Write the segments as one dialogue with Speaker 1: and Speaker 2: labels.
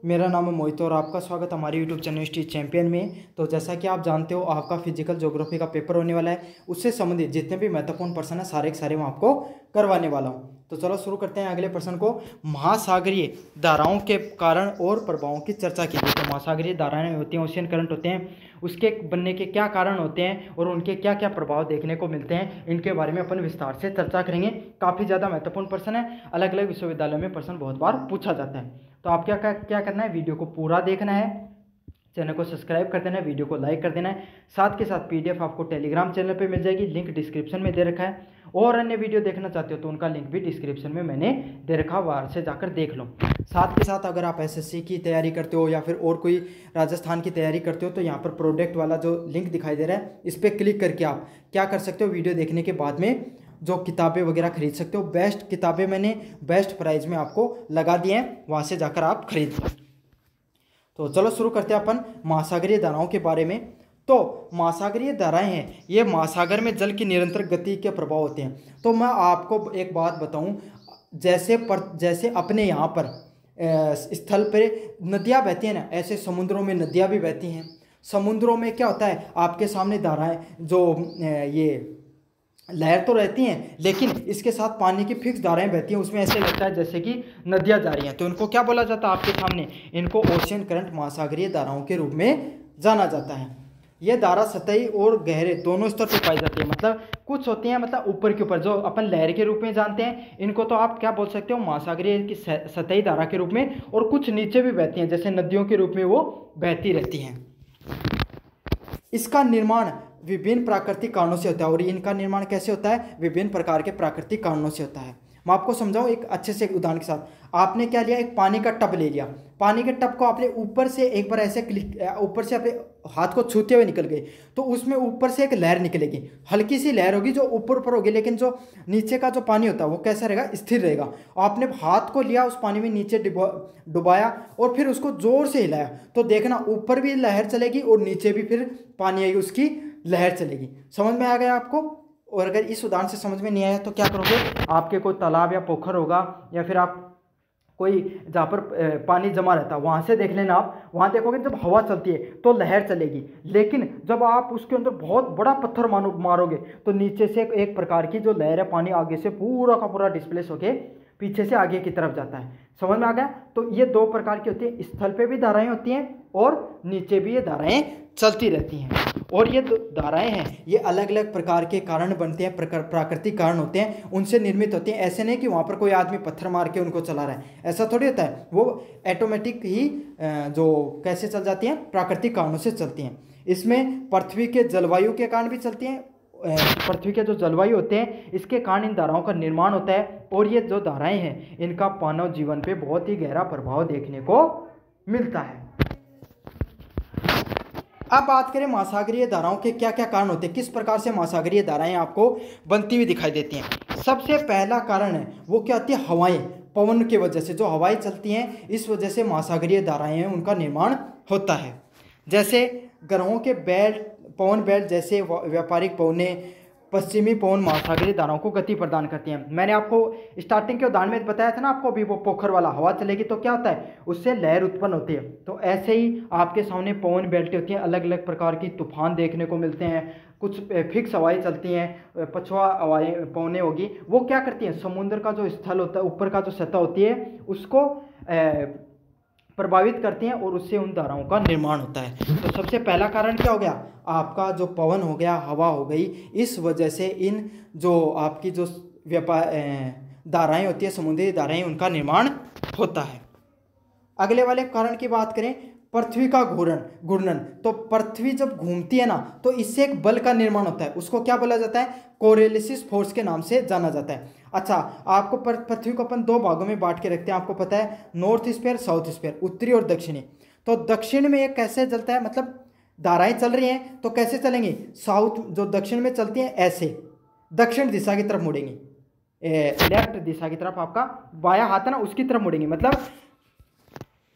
Speaker 1: मेरा नाम है मोहित और आपका स्वागत हमारे यूट्यूब चैनल स्ट्रीट चैंपियन में। तो जैसा कि आप जानते हो आपका फिजिकल ज्योग्राफी का पेपर होने वाला है, उससे संबंधित जितने भी महत्वपूर्ण प्रश्न है सारे के सारे मैं आपको करवाने वाला हूं। तो चलो शुरू करते हैं अगले प्रश्न को। महासागरीय धाराओं के कारण और प्रभावों की चर्चा कीजिए। तो महासागरीय धाराएं होती हैं, ओशियन करंट होते हैं, उसके बनने के क्या कारण होते हैं और उनके क्या क्या प्रभाव देखने को मिलते हैं, इनके बारे में अपन विस्तार से चर्चा करेंगे। काफ़ी ज़्यादा महत्वपूर्ण प्रश्न है, अलग अलग विश्वविद्यालयों में प्रश्न बहुत बार पूछा जाता है। तो आप क्या करना है, वीडियो को पूरा देखना है, चैनल को सब्सक्राइब कर देना है, वीडियो को लाइक कर देना है। साथ के साथ पीडीएफ आपको टेलीग्राम चैनल पे मिल जाएगी, लिंक डिस्क्रिप्शन में दे रखा है। और अन्य वीडियो देखना चाहते हो तो उनका लिंक भी डिस्क्रिप्शन में मैंने दे रखा, वहाँ से जाकर देख लो। साथ के साथ अगर आप एसएससी की तैयारी करते हो या फिर और कोई राजस्थान की तैयारी करते हो तो यहाँ पर प्रोडक्ट वाला जो लिंक दिखाई दे रहा है, इस पर क्लिक करके आप क्या कर सकते हो, वीडियो देखने के बाद में जो किताबें वगैरह खरीद सकते हो। बेस्ट किताबें मैंने बेस्ट प्राइस में आपको लगा दिए हैं, वहाँ से जाकर आप खरीद लो। तो चलो शुरू करते हैं अपन महासागरीय धाराओं के बारे में। तो महासागरीय धाराएं हैं, ये महासागर में जल की निरंतर गति के प्रभाव होते हैं। तो मैं आपको एक बात बताऊं, जैसे अपने यहाँ पर स्थल पर नदियाँ बहती हैं ना, ऐसे समुद्रों में नदियाँ भी बहती हैं। समुद्रों में क्या होता है, आपके सामने धाराएं जो ये लहर तो रहती हैं, लेकिन इसके साथ पानी की फिक्स धाराएं बहती हैं, उसमें ऐसे लगता है जैसे कि नदियां जा रही हैं। तो इनको क्या बोला जाता है आपके सामने, इनको ओशियन करंट, महासागरीय धाराओं के रूप में जाना जाता है। ये धारा सतही और गहरे दोनों स्तर पर पाई जाती है। मतलब कुछ होती हैं मतलब ऊपर के ऊपर, जो अपन लहर के रूप में जानते हैं, इनको तो आप क्या बोल सकते हो, महासागरीय की सतही धारा के रूप में। और कुछ नीचे भी बहती हैं, जैसे नदियों के रूप में वो बहती रहती हैं। इसका निर्माण विभिन्न प्राकृतिक कारणों से होता है। और इनका निर्माण कैसे होता है, विभिन्न प्रकार के प्राकृतिक कारणों से होता है। मैं आपको समझाऊं एक अच्छे से उदाहरण के साथ। आपने क्या लिया, एक पानी का टब ले लिया। पानी के टब को आपने ऊपर से एक बार ऐसे ऊपर से अपने हाथ को छूते हुए निकल गए, तो उसमें ऊपर से एक लहर निकलेगी, हल्की सी लहर होगी जो ऊपर ऊपर होगी, लेकिन जो नीचे का जो पानी होता है वो कैसा रहेगा, स्थिर रहेगा। आपने हाथ को लिया, उस पानी में नीचे डुबाया और फिर उसको जोर से हिलाया, तो देखना ऊपर भी लहर चलेगी और नीचे भी फिर पानी आएगी, उसकी लहर चलेगी। समझ में आ गया आपको। और अगर इस उदाहरण से समझ में नहीं आया तो क्या करोगे, आपके कोई तालाब या पोखर होगा या फिर आप कोई जहाँ पर पानी जमा रहता है वहाँ से देख लेना। आप वहाँ देखोगे जब हवा चलती है तो लहर चलेगी, लेकिन जब आप उसके अंदर बहुत बड़ा पत्थर मारोगे तो नीचे से एक प्रकार की जो लहर है, पानी आगे से पूरा का पूरा डिस्प्लेस होके पीछे से आगे की तरफ जाता है। समझ में आ गया। तो ये दो प्रकार की होती है, स्थल पे भी धाराएं होती हैं और नीचे भी ये धाराएं चलती रहती हैं। और ये धाराएं हैं, ये अलग अलग प्रकार के कारण बनते हैं, प्राकृतिक कारण होते हैं, उनसे निर्मित होते हैं। ऐसे नहीं कि वहाँ पर कोई आदमी पत्थर मार के उनको चला रहा है, ऐसा थोड़ी होता है। वो ऑटोमेटिक ही जो कैसे चल जाती हैं, प्राकृतिक कारणों से चलती हैं। इसमें पृथ्वी के जलवायु के कारण भी चलती हैं। पृथ्वी के जो जलवायु होते हैं इसके कारण इन धाराओं का निर्माण होता है। और ये जो धाराएं हैं इनका मानव जीवन पे बहुत ही गहरा प्रभाव देखने को मिलता है। अब बात करें महासागरीय धाराओं के क्या क्या कारण होते हैं, किस प्रकार से महासागरीय धाराएं आपको बनती हुई दिखाई देती हैं। सबसे पहला कारण है वो क्या होती है, हवाएं, पवन की वजह से जो हवाएं चलती हैं, इस वजह से महासागरीय धाराएं हैं उनका निर्माण होता है। जैसे ग्रहों के बेल्ट, पवन बेल्ट जैसे व्यापारिक पवनें, पश्चिमी पवन महासागरीय धाराओं को गति प्रदान करती हैं। मैंने आपको स्टार्टिंग के उदाहरण में बताया था ना आपको, अभी वो पोखर वाला, हवा चलेगी तो क्या होता है, उससे लहर उत्पन्न होती है। तो ऐसे ही आपके सामने पवन बेल्टें होती हैं, अलग अलग प्रकार की तूफान देखने को मिलते हैं। कुछ फिक्स हवाएं चलती हैं, पछुआ हवाएं पवनें होगी, वो क्या करती हैं, समुद्र का जो स्थल होता है, ऊपर का जो सतह होती है उसको प्रभावित करती हैं और उससे उन धाराओं का निर्माण होता है। तो सबसे पहला कारण क्या हो गया, आपका जो पवन हो गया, हवा हो गई, इस वजह से इन जो आपकी जो धाराएं होती है, समुद्री धाराएं, उनका निर्माण होता है। अगले वाले कारण की बात करें, पृथ्वी का घूर्णन। तो पृथ्वी जब घूमती है ना तो इससे एक बल का निर्माण होता है, उसको क्या बोला जाता है, कोरियोलिस फोर्स के नाम से जाना जाता है। अच्छा, आपको पृथ्वी को अपन दो भागों में बांट के रखते हैं, आपको पता है, नॉर्थ स्फीयर, साउथ स्फीयर, उत्तरी और दक्षिणी। तो दक्षिण में एक कैसे चलता है, मतलब धाराएं चल रही हैं तो कैसे चलेंगी, साउथ जो दक्षिण में चलती हैं ऐसे दक्षिण दिशा की तरफ मुड़ेंगी, लेफ्ट दिशा की तरफ, आपका बायां हाथ है ना उसकी तरफ मुड़ेंगी। मतलब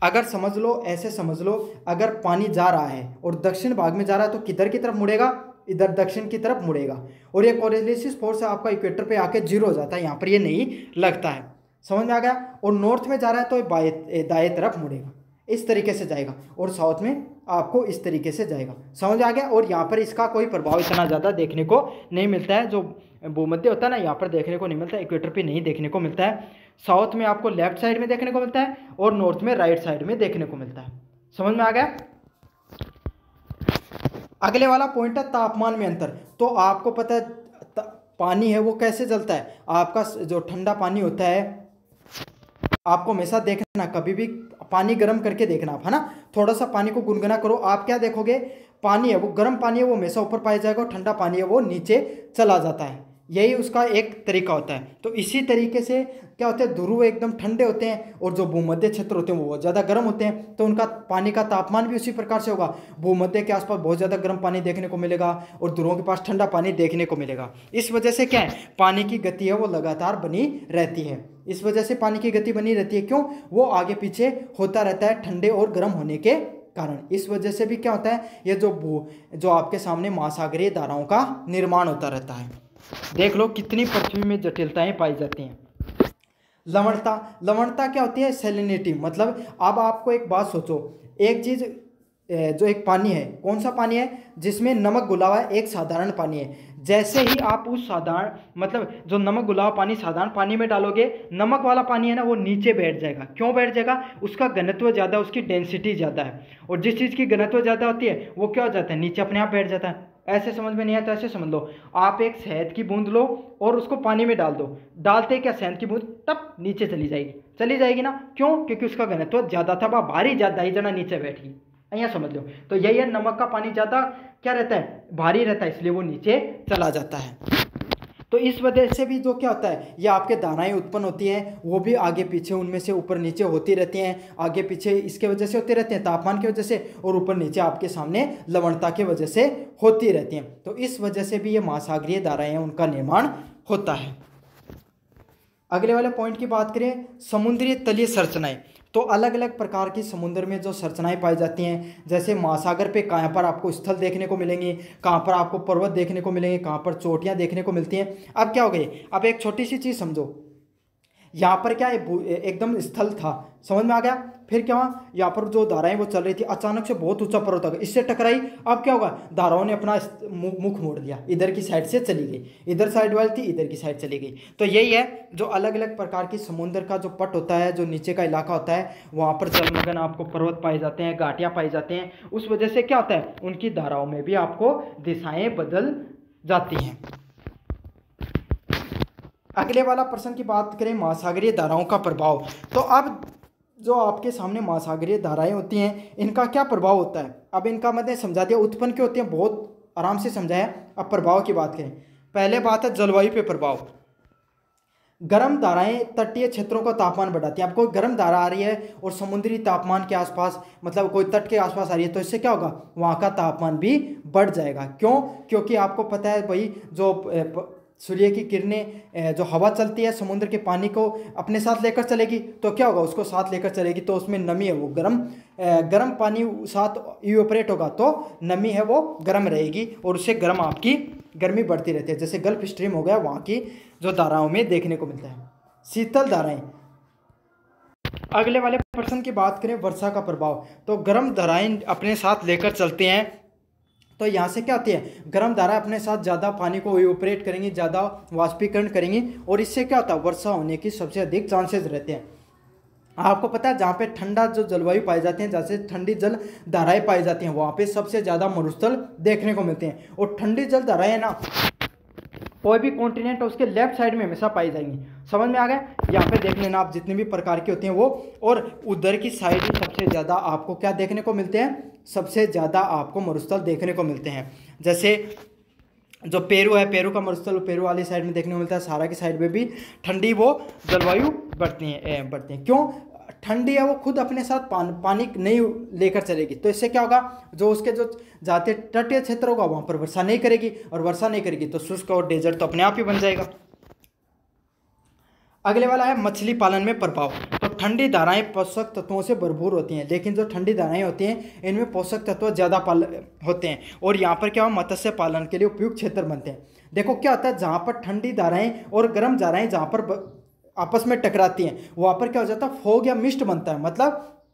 Speaker 1: अगर समझ लो, ऐसे समझ लो, अगर पानी जा रहा है और दक्षिण भाग में जा रहा है तो किधर की तरफ मुड़ेगा, इधर दक्षिण की तरफ मुड़ेगा। और ये कोरियोलिस फोर्स आपका इक्वेटर पे आके जीरो हो जाता है, यहाँ पर ये नहीं लगता है। समझ में आ गया। और नॉर्थ में जा रहा है तो दाएं तरफ मुड़ेगा। इस तरीके से जाएगा और साउथ में आपको इस तरीके से जाएगा। समझ आ गया। और यहाँ पर इसका कोई प्रभाव इतना ज़्यादा देखने को नहीं मिलता है, जो भूमध्य होता है ना, यहाँ पर देखने को नहीं मिलता है, इक्वेटर पे नहीं देखने को मिलता है। साउथ में आपको लेफ्ट साइड में देखने को मिलता है और नॉर्थ में राइट साइड में देखने को मिलता है। समझ में आ गया। अगले वाला पॉइंट है तापमान में अंतर। तो आपको पता है पानी है वो कैसे जलता है। आपका जो ठंडा पानी होता है, आपको हमेशा देखना, कभी भी पानी गर्म करके देखना आप, है ना। थोड़ा सा पानी को गुनगुना करो, आप क्या देखोगे, पानी है वो गर्म पानी है वो हमेशा ऊपर पाया जाएगा और ठंडा पानी है वो नीचे चला जाता है। यही उसका एक तरीका होता है। तो इसी तरीके से क्या होता है, ध्रुव एकदम ठंडे होते हैं और जो भूमध्य क्षेत्र होते हैं वो बहुत ज़्यादा गर्म होते हैं, तो उनका पानी का तापमान भी उसी प्रकार से होगा। भूमध्य के आसपास बहुत ज़्यादा गर्म पानी देखने को मिलेगा और ध्रुवों के पास ठंडा पानी देखने को मिलेगा। इस वजह से क्या है, पानी की गति है वो लगातार बनी रहती है। इस वजह से पानी की गति बनी रहती है, क्यों, वो आगे पीछे होता रहता है ठंडे और गर्म होने के कारण। इस वजह से भी क्या होता है, ये जो आपके सामने महासागरीय धाराओं का निर्माण होता रहता है। देख लो कितनी पृथ्वी में जटिलताएं पाई जाती हैं। लवणता, लवणता क्या होती है, सैलिनिटी। मतलब अब आपको एक बात सोचो, एक चीज जो एक पानी है, कौन सा पानी है, जिसमें नमक घुला हुआ है, एक साधारण पानी है। जैसे ही आप उस साधारण मतलब जो नमक घुला हुआ पानी साधारण पानी में डालोगे, नमक वाला पानी है ना वो नीचे बैठ जाएगा। क्यों बैठ जाएगा, उसका घनत्व ज़्यादा, उसकी डेंसिटी ज़्यादा है। और जिस चीज़ की घनत्व ज़्यादा होती है वो क्या हो जाता है, नीचे अपने आप बैठ जाता है। ऐसे समझ में नहीं आता, ऐसे समझ लो, आप एक शहद की बूंद लो और उसको पानी में डाल दो, डालते क्या शहद की बूंद टप नीचे चली जाएगी ना। क्यों, क्योंकि उसका घनत्व ज़्यादा था, वह भारी ज़्यादा ही जना नीचे बैठी। यहाँ समझ लो। तो यही है, नमक का पानी ज़्यादा क्या रहता है, भारी रहता है, इसलिए वो नीचे चला जाता है। तो इस वजह से भी जो क्या होता है, ये आपके धाराएं उत्पन्न होती हैं, वो भी आगे पीछे उनमें से ऊपर नीचे होती रहती हैं। आगे पीछे इसके वजह से होती रहती हैं, तापमान की वजह से, और ऊपर नीचे आपके सामने लवणता की वजह से होती रहती हैं। तो इस वजह से भी ये महासागरीय धाराएं हैं, उनका निर्माण होता है। अगले वाले पॉइंट की बात करें, समुद्री तलीय संरचनाएं। तो अलग अलग प्रकार की समुद्र में जो संरचनाएं पाई जाती हैं, जैसे महासागर पे कहाँ पर आपको स्थल देखने को मिलेंगे, कहाँ पर आपको पर्वत देखने को मिलेंगे, कहाँ पर चोटियाँ देखने को मिलती हैं। अब क्या हो गई, अब एक छोटी सी चीज़ समझो, यहाँ पर क्या एकदम स्थल था, समझ में आ गया। फिर क्या हुआ, यहाँ पर जो धाराएं वो चल रही थी, अचानक से बहुत ऊंचा पर्वत आ गया, इससे टकराई। अब क्या होगा, धाराओं ने अपना मुख मोड़ लिया, इधर की साइड से चली गई, इधर साइड वाली थी इधर की साइड चली गई। तो यही है, जो अलग अलग प्रकार की समुद्र का जो पट होता है, जो नीचे का इलाका होता है, वहाँ पर जलमग्न आपको पर्वत पाए जाते हैं, घाटियाँ पाई जाते हैं। उस वजह से क्या होता है, उनकी धाराओं में भी आपको दिशाएं बदल जाती हैं। अगले वाला प्रश्न की बात करें, महासागरीय धाराओं का प्रभाव। तो अब जो आपके सामने महासागरीय धाराएं होती हैं, इनका क्या प्रभाव होता है। अब इनका मैंने समझा दिया, उत्पन्न क्यों होती हैं बहुत आराम से समझाया। अब प्रभाव की बात करें, पहले बात है जलवायु पे प्रभाव। गर्म धाराएं तटीय क्षेत्रों का तापमान बढ़ाती हैं। अब कोई गर्म धारा आ रही है और समुद्री तापमान के आसपास, मतलब कोई तट के आसपास आ रही है, तो इससे क्या होगा, वहाँ का तापमान भी बढ़ जाएगा। क्यों, क्योंकि आपको पता है भाई, जो सूर्य की किरणें, जो हवा चलती है समुद्र के पानी को अपने साथ लेकर चलेगी, तो क्या होगा, उसको साथ लेकर चलेगी, तो उसमें नमी है वो गर्म पानी साथ इवेपोरेट होगा, तो नमी है वो गर्म रहेगी और उससे आपकी गर्मी बढ़ती रहती है। जैसे गल्फ स्ट्रीम हो गया, वहाँ की जो धाराओं में देखने को मिलता है। शीतल धाराएं। अगले वाले प्रश्न की बात करें, वर्षा का प्रभाव। तो गर्म धाराएं अपने साथ लेकर चलते हैं, तो यहाँ से क्या होती है, गर्म धारा अपने साथ ज़्यादा पानी को इवेपोरेट करेंगी, ज़्यादा वाष्पीकरण करेंगी, और इससे क्या होता है, वर्षा होने की सबसे अधिक चांसेस रहते हैं। आपको पता है, जहाँ पे ठंडा जो जलवायु पाई जाती है, जैसे ठंडी जल धाराएं पाई जाती हैं, वहाँ पे सबसे ज़्यादा मरुस्थल देखने को मिलते हैं। और ठंडी जल धाराएं ना, कोई भी कॉन्टिनेंट है उसके लेफ्ट साइड में हमेशा पाई जाएंगी। समझ में आ गया। यहाँ पे देख लेना आप, जितने भी प्रकार की होती हैं वो, और उधर की साइड ही सबसे ज़्यादा आपको क्या देखने को मिलते हैं, सबसे ज़्यादा आपको मरुस्थल देखने को मिलते हैं। जैसे जो पेरू है, पेरू का मरुस्थल पेरू वाली साइड में देखने को मिलता है। सहारा की साइड में भी ठंडी वो जलवायु बढ़ती हैं। क्यों, ठंडी है वो खुद अपने साथ पानी नहीं लेकर चलेगी, तो इससे क्या होगा, जो उसके जो जाते तटीय क्षेत्र होगा वहाँ पर वर्षा नहीं करेगी, और वर्षा नहीं करेगी तो शुष्क और डेजर्ट तो अपने आप ही बन जाएगा। अगले वाला है मछली पालन में प्रभाव। तो ठंडी धाराएं पोषक तत्वों से भरपूर होती हैं, लेकिन जो ठंडी धाराएं होती हैं इनमें पोषक तत्व ज़्यादा होते हैं, और यहाँ पर क्या हो, मत्स्य पालन के लिए उपयुक्त क्षेत्र बनते हैं। देखो क्या होता है, जहाँ पर ठंडी धाराएं और गर्म धाराएं जहाँ पर आपस में टकराती हैं, वहाँ पर क्या हो जाता है, फोग या मिस्ट बनता है। मतलब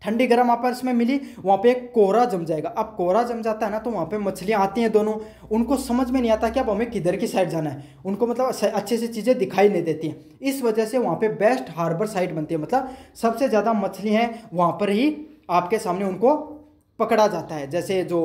Speaker 1: ठंडी गर्म आपस में मिली, वहाँ पे एक कोहरा जम जाएगा। अब कोहरा जम जाता है ना, तो वहाँ पे मछलियाँ आती हैं दोनों, उनको समझ में नहीं आता कि अब हमें किधर की साइड जाना है, उनको मतलब अच्छे से चीज़ें दिखाई नहीं देती हैं। इस वजह से वहाँ पे बेस्ट हार्बर साइट बनती है, मतलब सबसे ज़्यादा मछली हैं वहाँ पर ही आपके सामने उनको पकड़ा जाता है। जैसे जो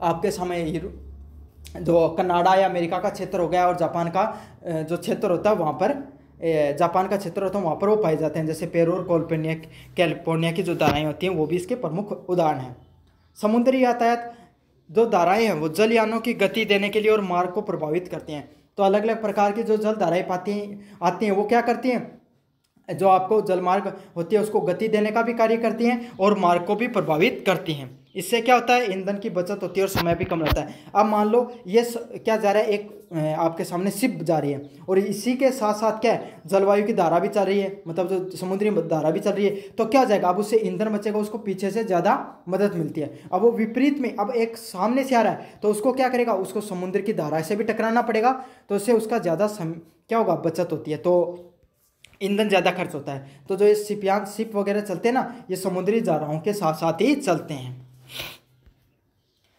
Speaker 1: आपके सामने जो कनाडा या अमेरिका का क्षेत्र हो गया और जापान का जो क्षेत्र होता है वहाँ पर, जापान का क्षेत्र होता है वहाँ पर वो पाए जाते हैं। जैसे पेरू और कैलिफोर्निया की जो धाराएं होती हैं वो भी इसके प्रमुख उदाहरण हैं। समुद्री यातायात जो धाराएं हैं वो जलयानों की गति देने के लिए और मार्ग को प्रभावित करती हैं। तो अलग अलग प्रकार की जो जल धाराएं आती हैं वो क्या करती हैं, जो आपको जलमार्ग होती है उसको गति देने का भी कार्य करती हैं और मार्ग को भी प्रभावित करती हैं। इससे क्या होता है, ईंधन की बचत होती है और समय भी कम रहता है। अब मान लो ये क्या जा रहा है, एक आपके सामने शिप जा रही है और इसी के साथ साथ क्या है, जलवायु की धारा भी चल रही है, मतलब जो समुद्री धारा भी चल रही है। तो क्या हो जाएगा, अब उससे ईंधन बचेगा, उसको पीछे से ज़्यादा मदद मिलती है। अब वो विपरीत में, अब एक सामने से आ रहा है तो उसको क्या करेगा, उसको समुद्र की धारा से भी टकराना पड़ेगा, तो उससे उसका ज़्यादा क्या होगा, बचत होती है, तो ईंधन ज़्यादा खर्च होता है। तो जो ये शिप वगैरह चलते हैं ना, ये समुद्री धाराओं के साथ साथ ही चलते हैं।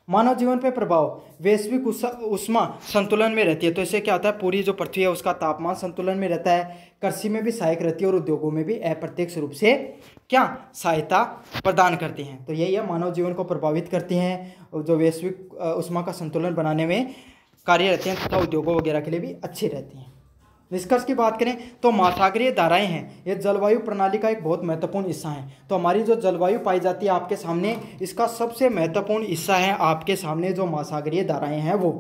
Speaker 1: मानव जीवन पे प्रभाव, वैश्विक उष्मा संतुलन में रहती है। तो इससे क्या होता है, पूरी जो पृथ्वी है उसका तापमान संतुलन में रहता है। कृषि में भी सहायक रहती है और उद्योगों में भी अप्रत्यक्ष रूप से क्या सहायता प्रदान करती हैं। तो यही है, मानव जीवन को प्रभावित करती हैं, जो वैश्विक उष्मा का संतुलन बनाने में कार्य रहते हैं तथा उद्योगों वगैरह के लिए भी अच्छी रहती हैं। निष्कर्ष की बात करें तो महासागरीय धाराएं हैं, ये जलवायु प्रणाली का एक बहुत महत्वपूर्ण हिस्सा है। तो हमारी जो जलवायु पाई जाती है आपके सामने, इसका सबसे महत्वपूर्ण हिस्सा है आपके सामने जो महासागरीय धाराएं हैं वो।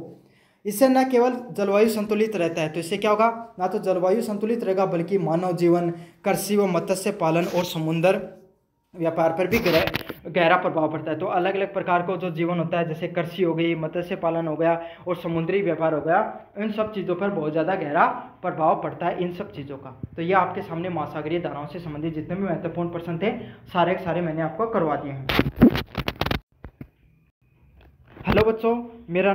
Speaker 1: इससे न केवल जलवायु संतुलित रहता है, तो इससे क्या होगा, ना तो जलवायु संतुलित रहेगा बल्कि मानव जीवन, कृषि व मत्स्य पालन और समुद्र व्यापार पर भी गहरा प्रभाव पड़ता है। तो अलग अलग प्रकार का जो जीवन होता है, जैसे कृषि हो गई, मत्स्य पालन हो गया और समुद्री व्यापार हो गया, इन सब चीज़ों पर बहुत ज़्यादा गहरा प्रभाव पड़ता है इन सब चीज़ों का। तो ये आपके सामने महासागरीय धाराओं से संबंधित जितने भी महत्वपूर्ण प्रश्न थे सारे के सारे मैंने आपको करवा दिए हैं। हेलो बच्चों, मेरा